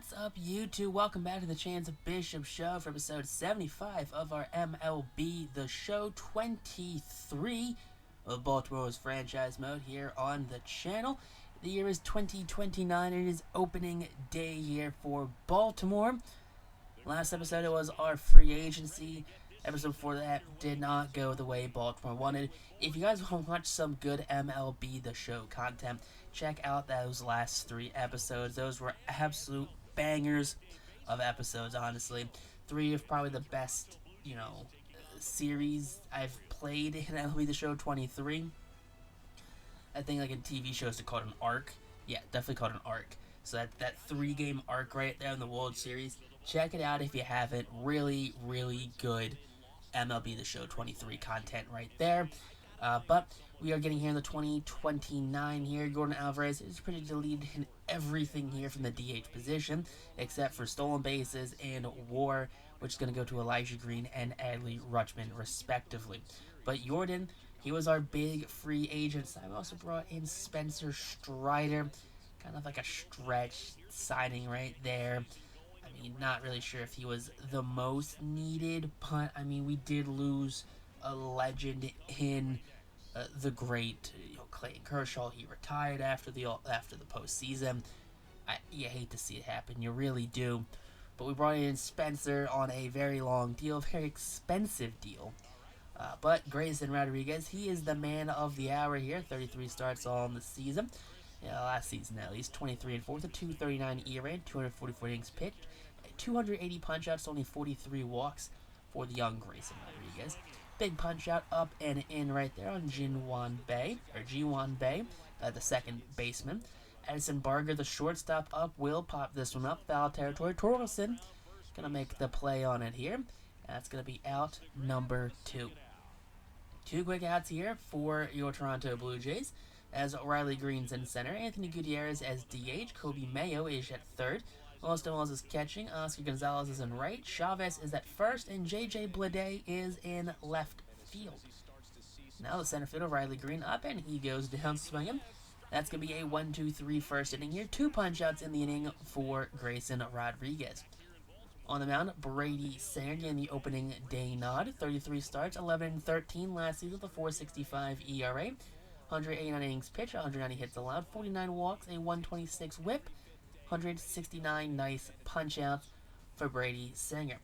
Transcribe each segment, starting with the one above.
What's up, YouTube? Welcome back to the Chance Bishop Show for episode 75 of our MLB The Show 23 of Baltimore Orioles franchise mode here on the channel. The year is 2029. It is opening day here for Baltimore. Last episode it was our free agency. Episode before that did not go the way Baltimore wanted. If you guys want to watch some good MLB The Show content, check out those last 3 episodes. Those were absolute bangers of episodes, honestly. 3 of probably the best, series I've played in MLB The Show 23. I think like in TV shows they call it an arc. Yeah, definitely called an arc. So that 3-game arc right there in the World Series. Check it out if you haven't. Really, really good MLB The Show 23 content right there. But we are getting here in the 2029 here. Jordan Alvarez is pretty deleted in everything here from the DH position, except for stolen bases and WAR, which is going to go to Elijah Green and Adley Rutschman, respectively. But Jordan, he was our big free agent. So I also brought in Spencer Strider, kind of like a stretch signing right there. Not really sure if he was the most needed, but we did lose a legend in the great Clayton Kershaw. He retired after the postseason. You hate to see it happen, you really do. But we brought in Spencer on a very long deal, very expensive deal. But Grayson Rodriguez, he is the man of the hour here. 33 starts on the season. Last season at least. 23-4 with a 2.39 ERA, 244 innings pitched, 280 punch-outs, only 43 walks for the young Grayson Rodriguez. Big punch-out up and in right there on Ji-Hwan Bae, the second baseman. Edison Barger, the shortstop, up, will pop this one up, foul territory. Torkelson going to make the play on it here. That's going to be out number 2. 2 quick outs here for your Toronto Blue Jays, as Riley Green's in center, Anthony Gutierrez as DH, Kobe Mayo is at third, Austin Wells is catching, Oscar Gonzalez is in right, Chavez is at first, and J.J. Bleday is in left field. Now the center fielder, Riley Green, up, and he goes down swinging. That's going to be a 1-2-3 first inning here. 2 punch-outs in the inning for Grayson Rodriguez. On the mound, Brady Singer getting the opening day nod. 33 starts, 11-13 last season with a 4.65 ERA. 189 innings pitched, 190 hits allowed, 49 walks, a 126 whip, 169 nice punch-outs for Brady Singer.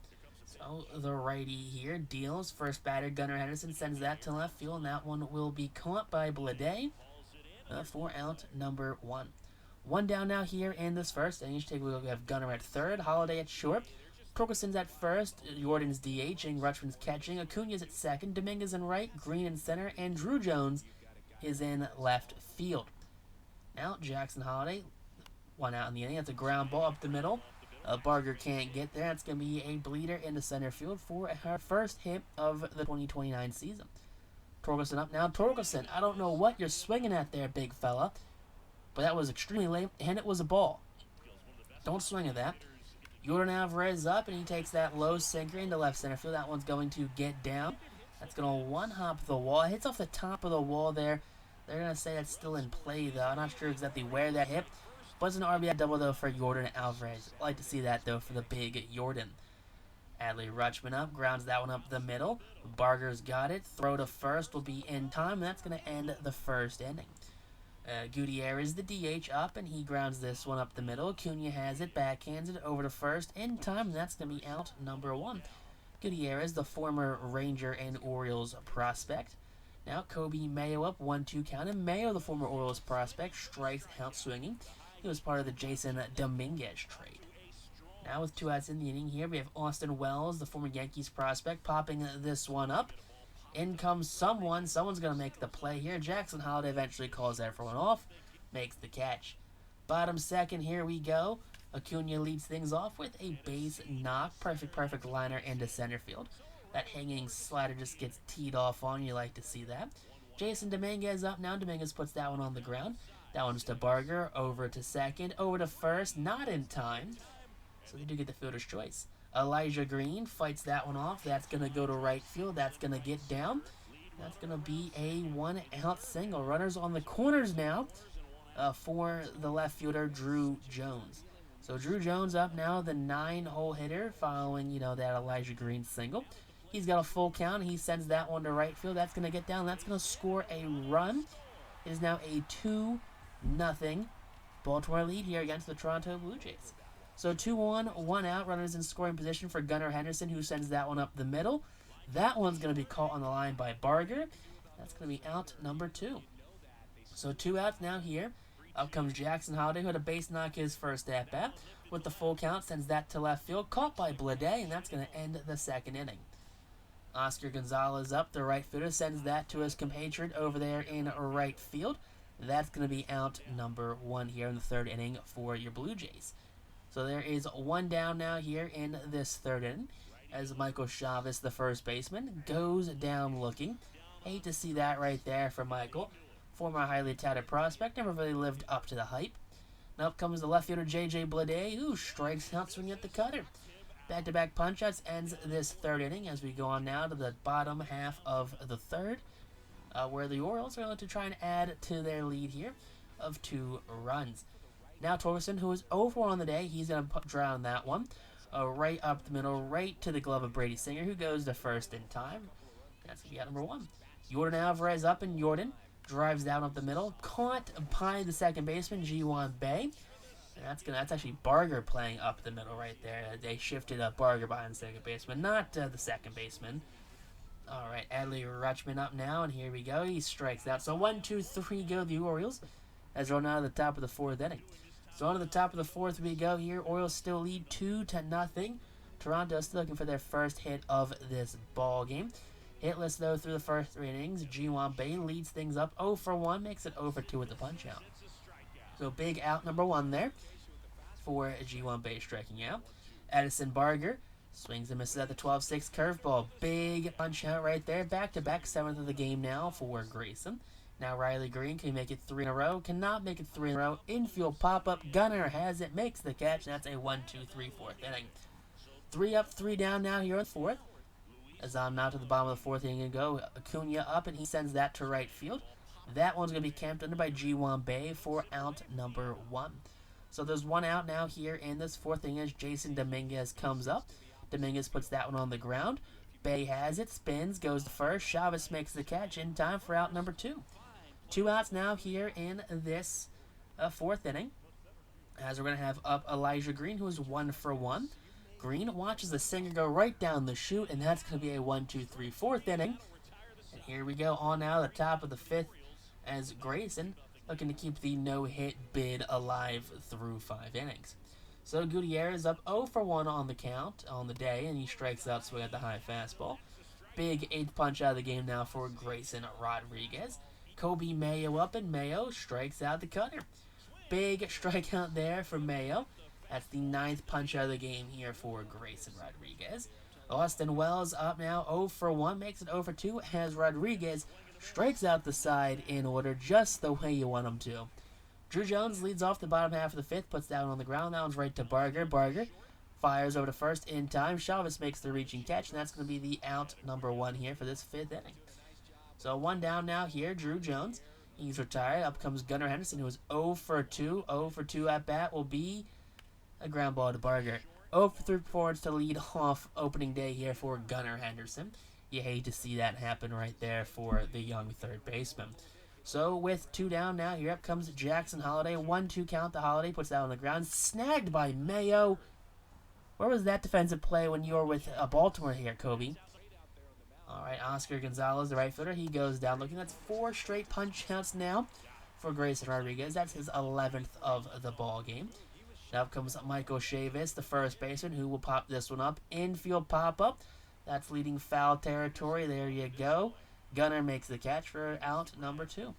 So the righty here deals. First batter, Gunnar Henderson, sends that to left field, and that one will be caught by Bleday for out number 1. 1 down now here in this first inning. We have Gunnar at third, Holiday at short, Torkelson's at first, Jordan's DHing, Rutschman's catching, Acuna's at second, Dominguez in right, Green in center, and Drew Jones is in left field. Now Jackson Holiday, 1 out in the inning. That's a ground ball up the middle. Barger can't get there. It's going to be a bleeder into center field for our first hit of the 2029 season. Torkelson up now. Torkelson, I don't know what you're swinging at there, big fella, but that was extremely late, and it was a ball. Don't swing at that. Jordan Alvarez up, and he takes that low sinker into left center field. That one's going to get down. That's going to one-hop the wall. It hits off the top of the wall there. They're going to say that's still in play, though. I'm not sure exactly where that hit. But it's an RBI double, though, for Jordan Alvarez. I'd like to see that, though, for the big Jordan. Adley Rutschman up, grounds that one up the middle. Barger's got it. Throw to first will be in time, and that's going to end the first inning. Gutierrez, the DH, up, and he grounds this one up the middle. Acuna has it, backhands it over to first in time, and that's going to be out number 1. Gutierrez, the former Ranger and Orioles prospect. Now Kobe Mayo up, 1-2 count, and Mayo, the former Orioles prospect, strikes out swinging. He was part of the Jason Dominguez trade. Now with 2 outs in the inning here, we have Austin Wells, the former Yankees prospect, popping this one up. In comes someone. Someone's going to make the play here. Jackson Holiday eventually calls everyone off, makes the catch. Bottom second, here we go. Acuna leads things off with a base knock. Perfect liner into center field. That hanging slider just gets teed off on. You like to see that. Jason Dominguez up now. Dominguez puts that one on the ground. That one's to Barger. Over to second. Over to first. Not in time. So they do get the fielder's choice. Elijah Green fights that one off. That's going to go to right field. That's going to get down. That's going to be a 1-out single. Runners on the corners now for the left fielder, Drew Jones. So Drew Jones up now, the 9-hole hitter, following, that Elijah Green single. He's got a full count. He sends that one to right field. That's going to get down. That's going to score a run. It is now a 2-0 Baltimore lead here against the Toronto Blue Jays. So 2-1, 1 out. Runners in scoring position for Gunnar Henderson, who sends that one up the middle. That one's going to be caught on the line by Barger. That's going to be out number 2. So 2 outs now here. Up comes Jackson Holliday, who had a base knock his first at-bat. With the full count, sends that to left field. Caught by Blade, and that's going to end the second inning. Oscar Gonzalez up, the right fielder, sends that to his compatriot over there in right field. That's going to be out number 1 here in the third inning for your Blue Jays. So there is 1 down now here in this third inning, as Michael Chavez, the first baseman, goes down looking. Hate to see that right there for Michael. Former highly touted prospect, never really lived up to the hype. Now up comes the left fielder J.J. Blade, who strikes out swinging at the cutter. Back-to-back punch-outs ends this third inning as we go on now to the bottom half of the third, where the Orioles are going to try and add to their lead here of 2 runs. Now Torkelson, who is over on the day, he's going to drown that one. Right up the middle, right to the glove of Brady Singer, who goes to first in time. That's going to be out number 1. Jordan Alvarez up, and Jordan drives down up the middle, caught by the second baseman, Ji-Hwan Bae. And that's actually Barger playing up the middle right there. They shifted Barger behind the second baseman, not the second baseman. All right, Adley Rutschman up now, and here we go. He strikes out. So 1, 2, 3 go the Orioles as we're now at the top of the 4th inning. So on to the top of the 4th we go here. Orioles still lead 2-0. Toronto still looking for their first hit of this ball game. Hitless, though, through the first 3 innings. Ji-Hwan Bae leads things up 0 for 1, makes it 0 for 2 with the punch-out. So big out number 1 there for Ji-Hwan Bae striking out. Addison Barger swings and misses at the 12-6 curveball. Big punch-out right there. Back-to-back 7th of the game now for Grayson. Now Riley Green can make it 3 in a row. Cannot make it 3 in a row. Infield pop-up. Gunnar has it. Makes the catch. And that's a 1, 2, 3, 4th inning. 3 up, 3 down now here in the 4th. As I'm now to the bottom of the 4th inning and go. Acuna up, and he sends that to right field. That one's going to be camped under by Ji-Hwan Bae for out number 1. So there's 1 out now here in this 4th inning as Jason Dominguez comes up. Dominguez puts that one on the ground. Bae has it, spins, goes to first. Chavez makes the catch in time for out number 2. 2 outs now here in this 4th inning, as we're going to have up Elijah Green, who is 1 for 1. Green watches the Singer go right down the chute, and that's going to be a 1, 2, 3, 4th inning. And here we go on now the top of the 5th as Grayson looking to keep the no-hit bid alive through 5 innings. So Gutierrez up 0 for 1 on the count on the day, and he strikes out swing at the high fastball. Big 8th punch out of the game now for Grayson Rodriguez. Kobe Mayo up, and Mayo strikes out the cutter. Big strikeout there for Mayo. That's the 9th punch out of the game here for Grayson Rodriguez. Austin Wells up now 0 for 1, makes it 0 for 2 as Rodriguez strikes out the side in order just the way you want him to. Drew Jones leads off the bottom half of the 5th, puts that one on the ground. That one's right to Barger. Barger fires over to first in time. Chavez makes the reaching catch, and that's going to be the out number 1 here for this 5th inning. So 1 down now here, Drew Jones. He's retired. Up comes Gunnar Henderson, who is 0 for 2. 0 for 2 at bat will be a ground ball to Barger. 0 for 3 performance to lead off opening day here for Gunnar Henderson. You hate to see that happen right there for the young third baseman. So with 2 down now, here up comes Jackson Holliday. 1-2 count to Holliday, puts that on the ground. Snagged by Mayo. Where was that defensive play when you were with Baltimore here, Kobe? All right, Oscar Gonzalez, the right fielder, he goes down looking. That's 4 straight punch outs now for Grayson Rodriguez. That's his 11th of the ball game. Now up comes Michael Chavez, the first baseman, who will pop this one up. Infield pop-up. That's leading foul territory. There you go. Gunnar makes the catch for out number 2.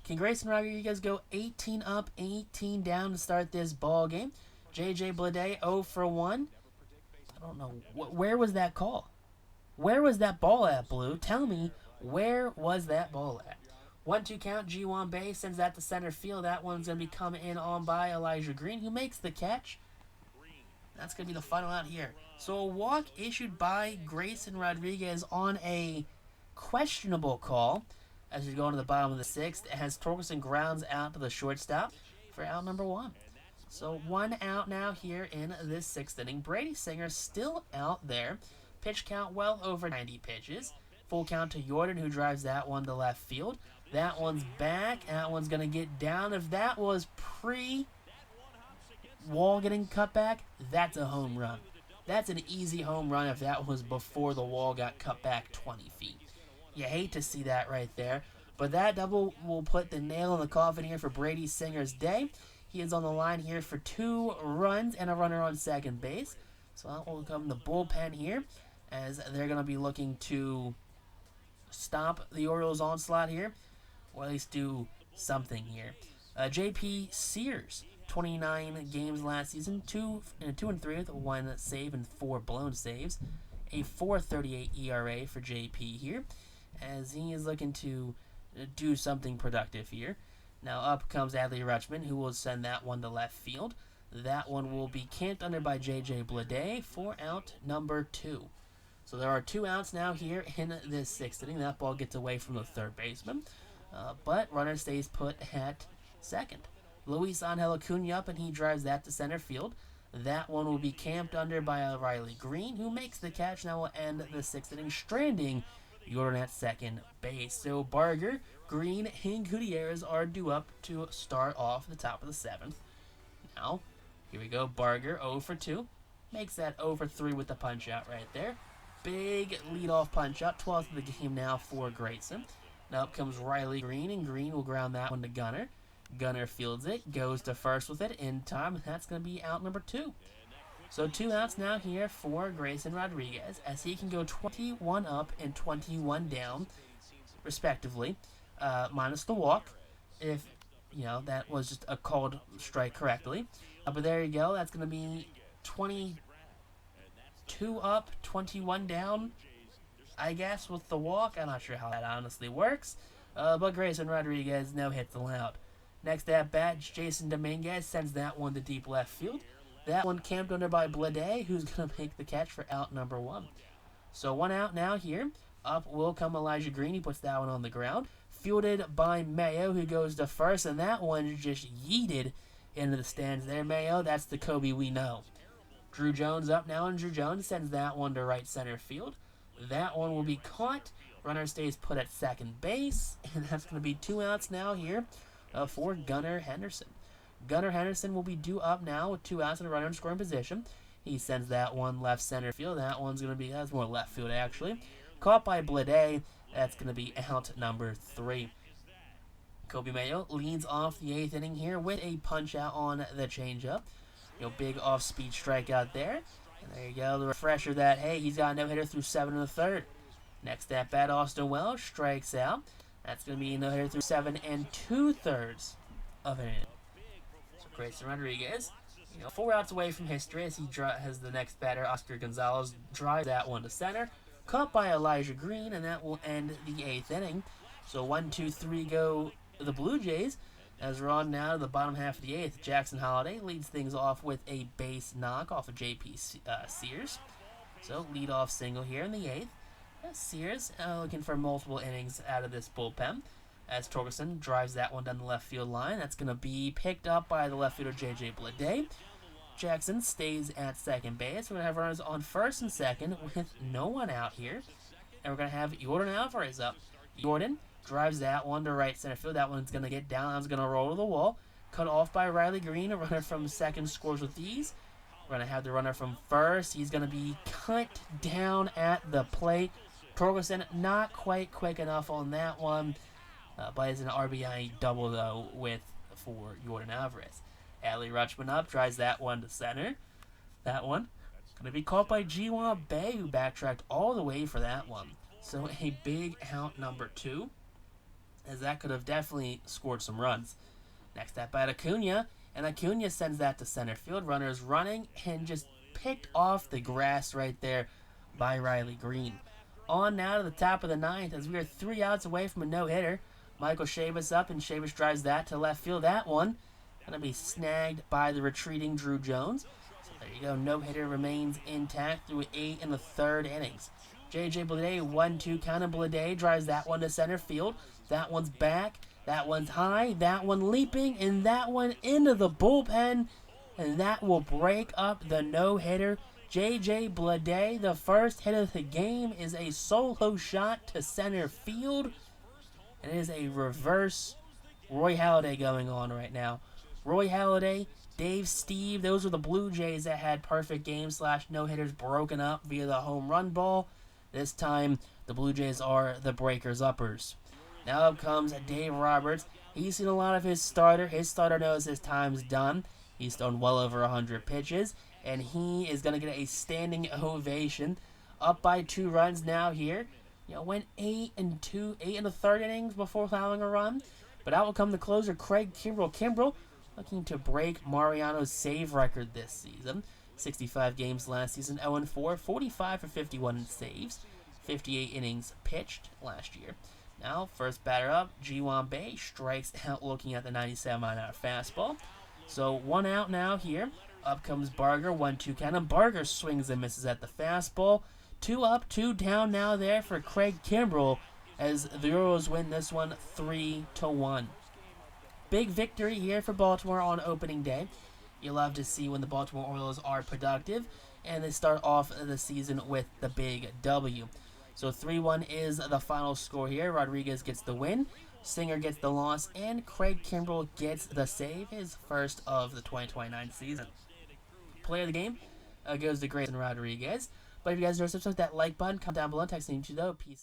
Can Grayson Rodriguez go 18 up, 18 down to start this ball game? J.J. Blade 0 for 1. I don't know. Where was that call? Where was that ball at, Blue? Tell me, where was that ball at? 1-2 count, Ji-Hwan Bae sends that to center field. That one's going to be coming in on by Elijah Green, who makes the catch. That's going to be the final out here. So a walk issued by Grayson Rodriguez on a questionable call as we go into the bottom of the 6th, as Torkelson grounds out to the shortstop for out number 1. So 1 out now here in this 6th inning. Brady Singer still out there. Pitch count well over 90 pitches. Full count to Jordan, who drives that one to left field. That one's back. That one's going to get down. If that was pre-wall getting cut back, that's a home run. That's an easy home run if that was before the wall got cut back 20 feet. You hate to see that right there. But that double will put the nail in the coffin here for Brady Singer's day. He is on the line here for 2 runs and a runner on second base. So that will come the bullpen here, as they're going to be looking to stop the Orioles' onslaught here, or at least do something here. J.P. Sears, 29 games last season, 2 and 3 with 1 save and 4 blown saves. A 4.38 ERA for J.P. here, as he is looking to do something productive here. Now up comes Adley Rutschman, who will send that one to left field. That one will be camped under by J.J. Bleday for out number 2. So there are 2 outs now here in this 6th inning. That ball gets away from the third baseman, but runner stays put at second. Luis Angel Acuna up, and he drives that to center field. That one will be camped under by Riley Green, who makes the catch. Now will end the 6th inning, stranding Jordan at second base. So Barger, Green, and Gutierrez are due up to start off the top of the 7th. Now, here we go. Barger 0 for 2. Makes that 0 for 3 with the punch out right there. Big leadoff punch out. 12th of the game now for Grayson. Now up comes Riley Green, and Green will ground that one to Gunnar. Gunnar fields it, goes to first with it in time, and that's going to be out number 2. So 2 outs now here for Grayson Rodriguez, as he can go 21 up and 21 down, respectively, minus the walk, if, that was just a called strike correctly. But there you go. That's going to be 22 up, 21 down, I guess, with the walk. I'm not sure how that honestly works. But Grayson Rodriguez, no hits allowed. Next at bat, Jason Dominguez sends that one to deep left field. That one camped under by Bleday, who's going to make the catch for out number 1. So 1 out now here. Up will come Elijah Green. He puts that one on the ground. Fielded by Mayo, who goes to first, and that one just yeeted into the stands there. Mayo, that's the Kobe we know. Drew Jones up now, and Drew Jones sends that one to right center field. That one will be caught. Runner stays put at second base, and that's going to be 2 outs now here for Gunnar Henderson. Gunnar Henderson will be due up now with 2 outs and a runner in scoring position. He sends that one left center field. That one's going to be, that's more left field actually. Caught by Bleday. That's going to be out number 3. Kobe Mayo leads off the 8th inning here with a punch out on the changeup. Big off-speed strikeout there. And there you go, the refresher that, hey, he's got a no-hitter through 7 1/3. Next at bat, Austin Wells strikes out. That's going to be a no-hitter through 7 2/3 of an inning. So Grayson Rodriguez, 4 outs away from history as he has the next batter, Oscar Gonzalez, drives that one to center. Caught by Elijah Green, and that will end the 8th inning. So 1, 2, 3 go the Blue Jays. As we're on now to the bottom half of the 8th, Jackson Holliday leads things off with a base knock off of J.P. Sears. So leadoff single here in the 8th. Sears looking for multiple innings out of this bullpen, as Torkelson drives that one down the left field line. That's going to be picked up by the left fielder J.J. Bleday. Jackson stays at second base. We're going to have runners on first and second with no one out here. And we're going to have Jordan Alvarez up. Jordan drives that one to right center field. That one's going to get down. That one's going to roll to the wall. Cut off by Riley Green. A runner from second scores with ease. We're going to have the runner from first. He's going to be cut down at the plate. Torkelson not quite quick enough on that one. But it's an RBI double, though, for Jordan Alvarez. Adley Rutschman up, drives that one to center. That one going to be caught by Jiwan Bay, who backtracked all the way for that one. So a big out number 2, as that could have definitely scored some runs. Next at bat, Acuna, and Acuna sends that to center field. Runners running and just picked off the grass right there by Riley Green. On now to the top of the 9th, as we are 3 outs away from a no-hitter. Michael Chavis up, and Chavis drives that to left field. That one going to be snagged by the retreating Drew Jones. So there you go. No-hitter remains intact through 8 in the 3rd innings. J.J. Bleday, 1-2 count, and Bleday drives that one to center field. That one's back. That one's high. That one leaping, and that one into the bullpen. and that will break up the no-hitter. J.J. Bleday, the first hit of the game, is a solo shot to center field. And it is a reverse Roy Halladay going on right now. Roy Halladay, Dave Steve, those were the Blue Jays that had perfect games / no-hitters broken up via the home run ball. This time, the Blue Jays are the breakers-uppers. Now up comes Dave Roberts. He's seen a lot of his starter. His starter knows his time's done. He's thrown well over 100 pitches, and he is going to get a standing ovation. Up by 2 runs now here. Went 8 and 1/3 innings before allowing a run. But out will come the closer, Craig Kimbrell. Kimbrell looking to break Mariano's save record this season. 65 games last season, 0-4, 45 for 51 in saves, 58 innings pitched last year. Now, first batter up, Ji-Hwan Bae strikes out looking at the 97-mile-an-hour fastball. So 1 out now here. Up comes Barger, 1-2 count, and Barger swings and misses at the fastball. 2 up, 2 down now there for Craig Kimbrell as the Orioles win this one 3-1. Big victory here for Baltimore on opening day. You love to see when the Baltimore Orioles are productive, and they start off the season with the big W. So 3-1 is the final score here. Rodriguez gets the win, Singer gets the loss, and Craig Kimbrell gets the save, his first of the 2029 season. Player of the game goes to Grayson Rodriguez. But if you guys enjoyed this episode, that like button, comment down below, text me to the peace.